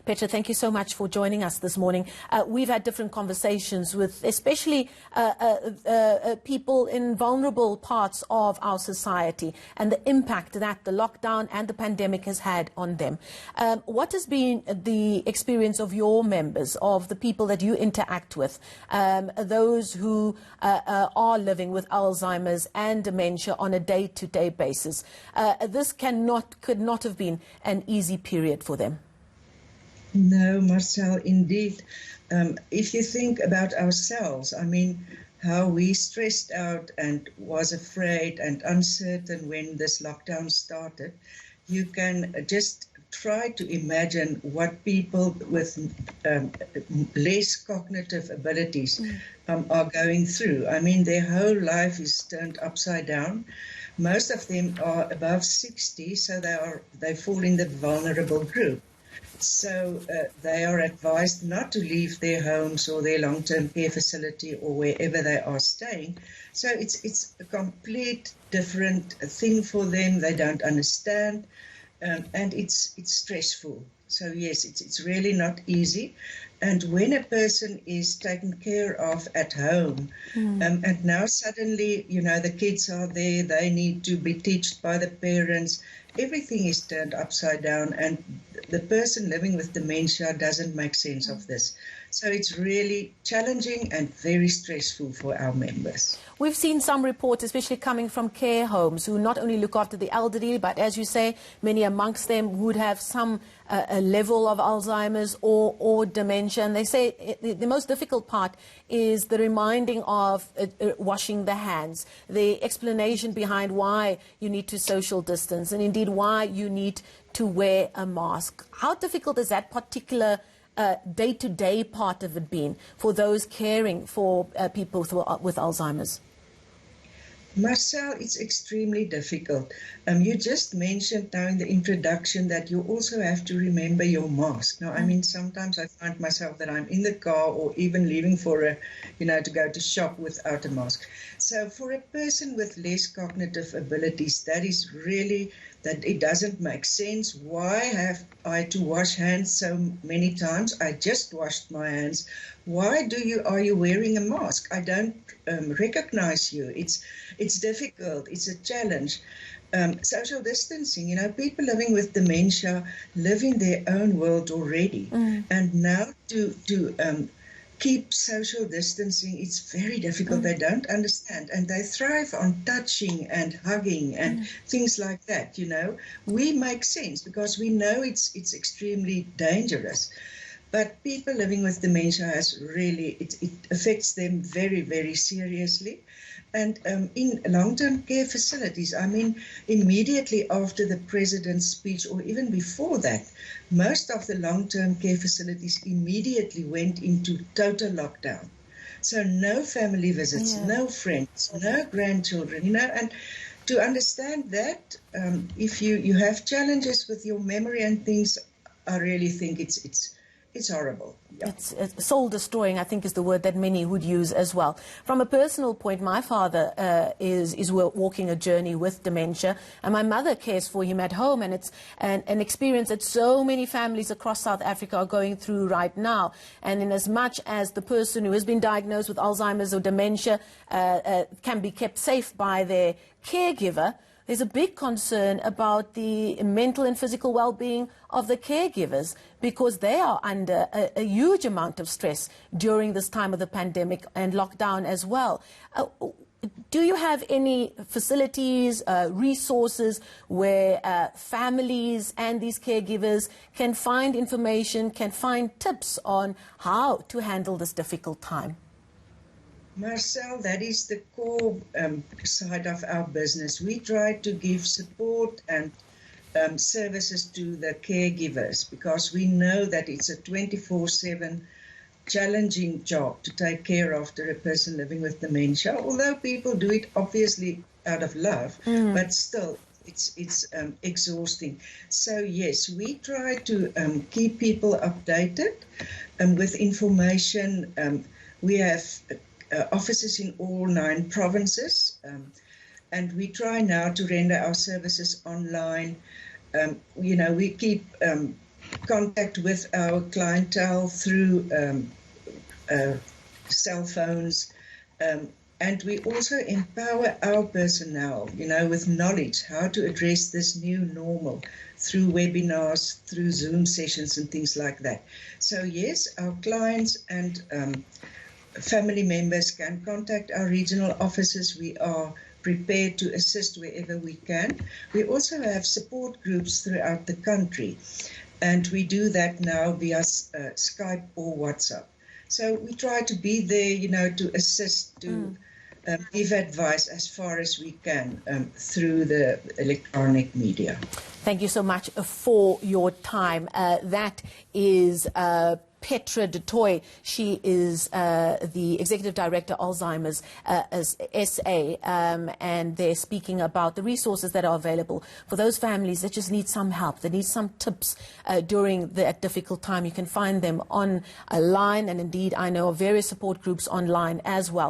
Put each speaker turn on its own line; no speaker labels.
Petra, thank you so much for joining us this morning. We've had different conversations with especially people in vulnerable parts of our society and the impact that the lockdown and the pandemic has had on them. What has been the experience of your members, of the people that you interact with, those who are living with Alzheimer's and dementia on a day-to-day basis? This could not have been an easy period for them.
No, Marcel, indeed. If you think about ourselves, I mean, how we stressed out and was afraid and uncertain when this lockdown started, you can just try to imagine what people with less cognitive abilities are going through. I mean, their whole life is turned upside down. Most of them are above 60, so they fall in the vulnerable group. So they are advised not to leave their homes or their long-term care facility or wherever they are staying. So it's a complete different thing for them. They don't understand, and it's stressful. So yes, it's really not easy. And when a person is taken care of at home, and now suddenly, you know, the kids are there, they need to be taught by the parents, everything is turned upside down, and the person living with dementia doesn't make sense of this. So it's really challenging and very stressful for our members.
We've seen some reports, especially coming from care homes, who not only look after the elderly, but as you say, many amongst them would have some a level of Alzheimer's or dementia. And they say the most difficult part is the reminding of washing the hands, the explanation behind why you need to social distance, and indeed why you need to wear a mask. How difficult is that particular day-to-day part of it been for those caring for people with Alzheimer's?
Marcel, it's extremely difficult. You just mentioned now in the introduction that you also have to remember your mask. Now, I mean, sometimes I find myself that I'm in the car or even leaving for to go to shop without a mask. So for a person with less cognitive abilities, that is really that it doesn't make sense. Why have I to wash hands so many times? I just washed my hands. Why are you wearing a mask? I don't recognize you. It's difficult. It's a challenge. Social distancing, you know, people living with dementia live in their own world already. And now to keep social distancing, it's very difficult. They don't understand, and they thrive on touching and hugging and things like that. You know, we make sense because we know it's extremely dangerous. But people living with dementia it affects them very, very seriously. And in long-term care facilities, I mean, immediately after the president's speech or even before that, most of the long-term care facilities immediately went into total lockdown. So no family visits, no friends, no grandchildren, you know, and to understand that, if you have challenges with your memory and things, I really think it's horrible. Yeah.
It's soul-destroying, I think, is the word that many would use as well. From a personal point, my father is walking a journey with dementia, and my mother cares for him at home, and it's an experience that so many families across South Africa are going through right now. And in as much as the person who has been diagnosed with Alzheimer's or dementia can be kept safe by their caregiver, there's a big concern about the mental and physical well-being of the caregivers, because they are under a huge amount of stress during this time of the pandemic and lockdown as well. Do you have any facilities, resources where families and these caregivers can find information, can find tips on how to handle this difficult time?
Marcel, that is the core side of our business. We try to give support and services to the caregivers because we know that it's a 24/7 challenging job to take care of a person living with dementia, although people do it obviously out of love, but still it's exhausting. So yes, we try to keep people updated with information. We have offices in all 9 provinces, and we try now to render our services online. You know, we keep contact with our clientele through cell phones, and we also empower our personnel, with knowledge how to address this new normal through webinars, through Zoom sessions and things like that. So yes, our clients and family members can contact our regional offices. We are prepared to assist wherever we can. We also have support groups throughout the country, and we do that now via Skype or WhatsApp. So we try to be there, to assist, to give advice as far as we can through the electronic media.
Thank you so much for your time. That is Petra du Toit. She is the Executive Director, Alzheimer's SA, and they're speaking about the resources that are available for those families that just need some help, that need some tips during that difficult time. You can find them online, and indeed I know of various support groups online as well.